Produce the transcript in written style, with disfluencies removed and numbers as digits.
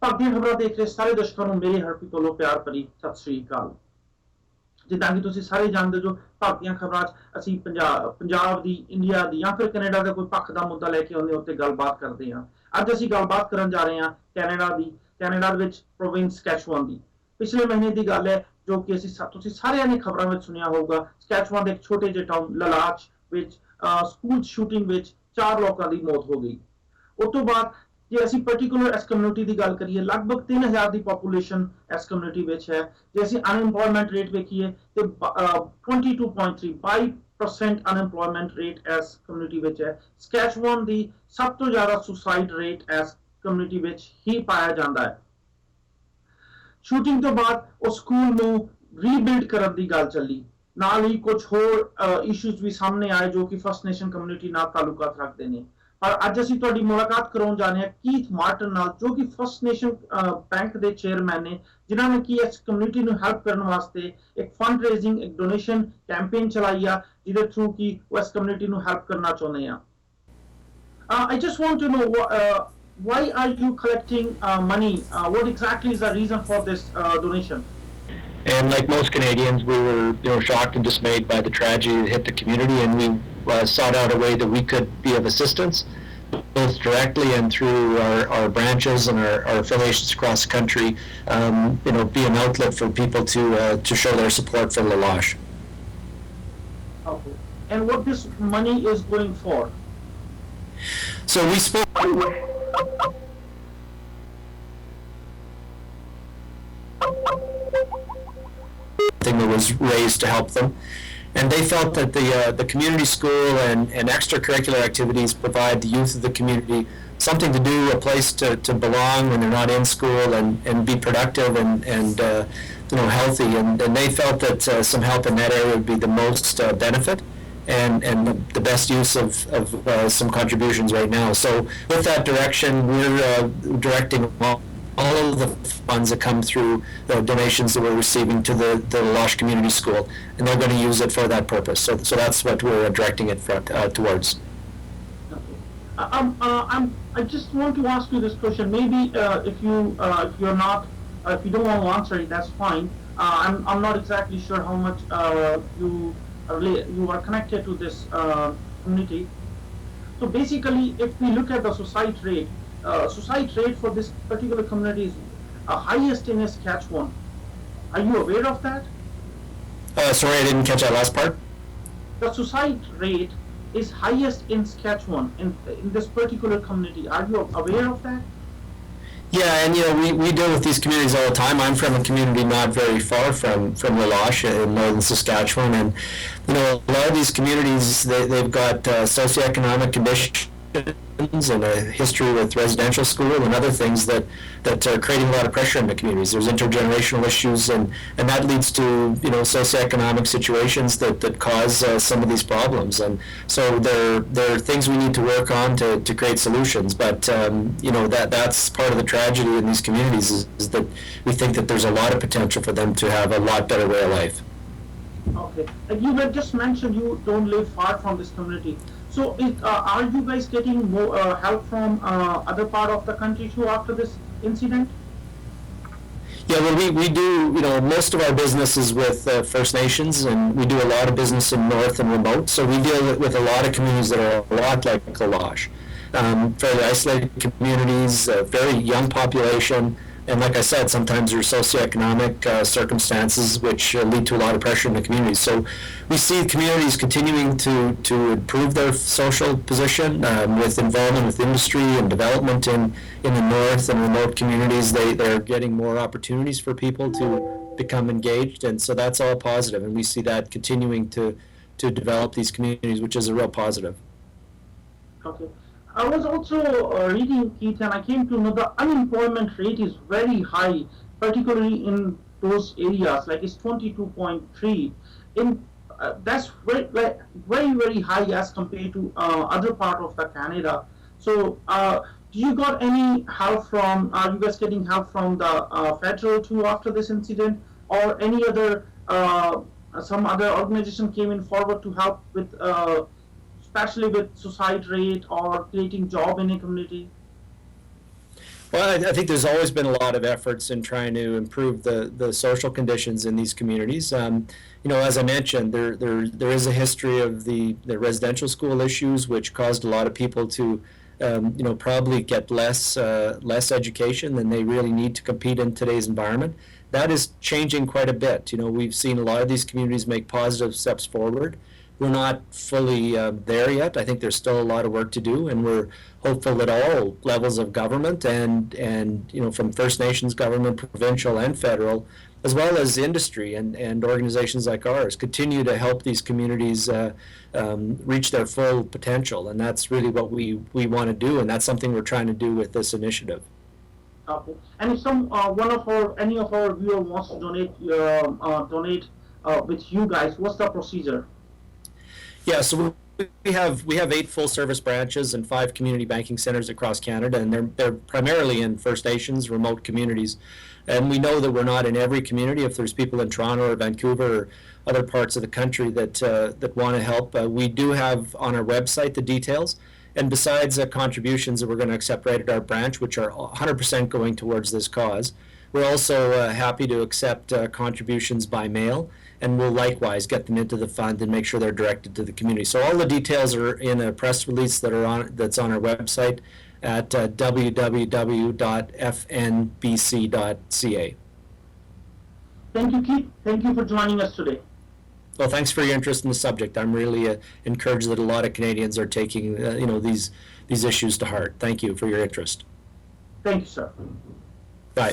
ਭਾਰਤੀ ਖਬਰਾਂ ਦੇਖ ਰਹੇ ਸਾਰੇ ਦਰਸ਼ਕਾਂ ਨੂੰ ਮੇਰੇ ਹਰਪ੍ਰੀਤ ਵੱਲੋਂ ਪਿਆਰ ਭਰੀ ਸਤਿ ਸ੍ਰੀ ਅਕਾਲ। ਜਿੱਦਾਂ ਕਿ ਤੁਸੀਂ ਸਾਰੇ ਜਾਣਦੇ ਜੋ ਭਾਰਤੀਆਂ ਖਬਰਾਂ 'ਚ ਅਸੀਂ ਪੰਜਾਬ ਦੀ, ਇੰਡੀਆ ਦੀ ਜਾਂ ਫਿਰ ਕੈਨੇਡਾ ਦਾ ਕੋਈ ਪੱਖ ਦਾ ਮੁੱਦਾ ਲੈ ਕੇ ਆਉਂਦੇ ਉੱਤੇ ਗੱਲਬਾਤ ਕਰਦੇ ਹਾਂ। ਅੱਜ ਅਸੀਂ ਗੱਲਬਾਤ ਕਰਨ ਜਾ ਰਹੇ ਹਾਂ ਕੈਨੇਡਾ ਦੀ, ਕੈਨੇਡਾ ਦੇ ਵਿੱਚ ਪ੍ਰੋਵਿੰਸ ਸਕੈਚੁਆਨ ਦੀ। ਪਿਛਲੇ ਮਹੀਨੇ ਦੀ ਗੱਲ ਹੈ ਜੋ ਕਿ ਤੁਸੀਂ ਸਾਰਿਆਂ ਨੇ ਖਬਰਾਂ ਵਿੱਚ ਸੁਣਿਆ ਹੋਊਗਾ। ਸਕੈਚੁਆਨ ਦੇ ਇੱਕ ਛੋਟੇ ਜਿਹੇ ਟਾਊਨ ਲਲਾਚ ਵਿੱਚ ਸਕੂਲ ਸ਼ੂਟਿੰਗ ਵਿੱਚ 4 ਲੋਕਾਂ ਦੀ ਮੌਤ ਹੋ ਗਈ। ਉਸ ਤੋਂ ਬਾਅਦ ਜੇ ਅਸੀਂ ਪਰਟੀਕੂਲਰ ਇਸ ਕਮਿਊਨਿਟੀ ਦੀ ਗੱਲ ਕਰੀਏ, ਲਗਭਗ 3000 ਦੀ ਪੋਪੂਲੇਸ਼ਨ ਇਸ ਕਮਿਊਨਿਟੀ ਵਿੱਚ ਹੈ। ਜੇ ਅਸੀਂ ਅਨਇੰਪਲੋਇਮੈਂਟ ਰੇਟ ਵੇਖੀਏ ਤੇ 22% ਅਨਇੰਪਲੋਇਮੈਂਟ ਰੇਟ ਇਸ ਕਮਿਊਨਿਟੀ ਵਿੱਚ ਹੈ। ਸਕੈਚੁਆਨ ਦੀ ਸਭ ਤੋਂ ਜ਼ਿਆਦਾ ਸੁਸਾਈਡ ਰੇਟ ਇਸ ਕਮਿਊਨਿਟੀ ਵਿੱਚ ਹੀ ਪਾਇਆ ਜਾਂਦਾ ਹੈ। ਸ਼ੂਟਿੰਗ ਤੋਂ ਬਾਅਦ ਉਹ ਸਕੂਲ ਨੂੰ ਰੀਬਿਲਡ ਕਰਨ ਦੀ ਗੱਲ ਚੱਲੀ। ਨਾਲ ਹੀ ਕੁਝ ਹੋਰ ਇਸ਼ੂਜ਼ ਵੀ ਸਾਹਮਣੇ ਆਏ ਜੋ ਕਿ ਫਸਟ ਨੇਸ਼ਨ ਕਮਿਊਨਿਟੀ ਨਾਲ ਤਾਲੁਕਾਤ ਰੱਖਦੇ ਨੇ। ਪਰ ਅੱਜ ਅਸੀਂ ਤੁਹਾਡੀ ਮੁਲਾਕਾਤ ਕਰਾਉਣ ਜਾ ਰਹੇ ਹਾਂ ਕੀਥ ਮਾਰਟਨ ਨਾਲ, ਜੋ ਕਿ ਫਸਟ ਨੇਸ਼ਨ ਬੈਂਕ ਦੇ ਚੇਅਰਮੈਨ ਨੇ, ਜਿਨ੍ਹਾਂ ਨੇ ਕਿ ਇਸ ਕਮਿਊਨਿਟੀ ਨੂੰ ਹੈਲਪ ਕਰਨ ਵਾਸਤੇ ਇੱਕ ਫੰਡ ਰੇਜ਼ਿੰਗ, ਇੱਕ ਡੋਨੇਸ਼ਨ ਕੈਂਪੇਨ ਚਲਾਈ ਆ, ਜਿਹਦੇ ਥਰੂ ਕਿ ਉਹ ਇਸ ਕਮਿਊਨਿਟੀ ਨੂੰ ਹੈਲਪ ਕਰਨਾ ਚਾਹੁੰਦੇ ਆ। I just want to know why are you collecting money? What exactly is the reason for this donation? And like most Canadians, we were shocked and dismayed by the tragedy that hit the community, and we sought out a way that we could be of assistance, both directly and through our branches and our affiliations across the country. Be an outlet for people to show their support for Loche. Okay. And what this money is going for? So we spoke. Thing that was raised to help them, and they felt that the community school and extracurricular activities provide the youth of the community something to do, a place to belong when they're not in school, and be productive and healthy, and they felt that some help in that area would be the most benefit and the best use of some contributions right now. So with that direction, we're directing all of the funds that come through the donations that we're receiving to the Loche Community School, and they're going to use it for that purpose. So that's what we're directing it towards. I just want to ask you this question. Maybe if you don't want to answer it, that's fine. I'm not exactly sure how much you are connected to this community. So basically, if we look at the suicide rate for this particular community is highest in Saskatchewan. Are you aware of that? Sorry, I didn't catch that last part. The suicide rate is highest in Saskatchewan in this particular community. Are you aware of that? Yeah, and we deal with these communities all the time. I'm from a community not very far from Loche in northern Saskatchewan, and a lot of these communities they've got socioeconomic conditions and a history with residential school and other things that are creating a lot of pressure in the communities. There's intergenerational issues, and that leads to socioeconomic situations that cause some of these problems. And so there are things we need to work on to create solutions. But that's part of the tragedy in these communities is that we think that there's a lot of potential for them to have a lot better way of life. Okay, you had just mentioned you don't live far from this community. So are you guys getting more help from other part of the country too after this incident? Yeah, well, we do, most of our business is with First Nations, and we do a lot of business in north and remote. So we deal with a lot of communities that are a lot like Loche. Fairly isolated communities, very young population, and like I said, sometimes there's socioeconomic circumstances which lead to a lot of pressure in the community. So we see communities continuing to improve their social position with involvement with industry and development in the north and remote communities. They're getting more opportunities for people to become engaged, and so that's all positive. And we see that continuing to develop these communities, which is a real positive. Okay. I was also reading, Keith, and I came to know the unemployment rate is very high, particularly in those areas. Like it's 22.3. That's very high as compared to other part of the Canada. So, do you got any help from? Are you guys getting help from the federal too after this incident, or any other some other organization came in forward to help with? Especially with suicide rate or creating job in a community? Well, I think there's always been a lot of efforts in trying to improve the social conditions in these communities. As I mentioned, there is a history of the residential school issues, which caused a lot of people to, probably get less education than they really need to compete in today's environment. That is changing quite a bit. We've seen a lot of these communities make positive steps forward. We're not fully there yet. I think there's still a lot of work to do, and we're hopeful that all levels of government and from First Nations government, provincial and federal, as well as industry and organizations like ours, continue to help these communities reach their full potential. And that's really what we want to do, and that's something we're trying to do with this initiative. Okay. And if any of our viewer wants to donate with you guys, what's the procedure? Yeah, so we have 8 full-service branches and 5 community banking centers across Canada, and they're primarily in First Nations, remote communities. And we know that we're not in every community. If there's people in Toronto or Vancouver or other parts of the country that want to help, we do have on our website the details. And besides contributions that we're going to accept right at our branch, which are 100% going towards this cause, we're also happy to accept contributions by mail, and we'll likewise get them into the fund and make sure they're directed to the community. So all the details are in a press release that's on our website at www.fnbc.ca. Thank you, Keith. Thank you for joining us today. Well, thanks for your interest in the subject. I'm really encouraged that a lot of Canadians are taking these issues to heart. Thank you for your interest. Thank you, sir. Bye.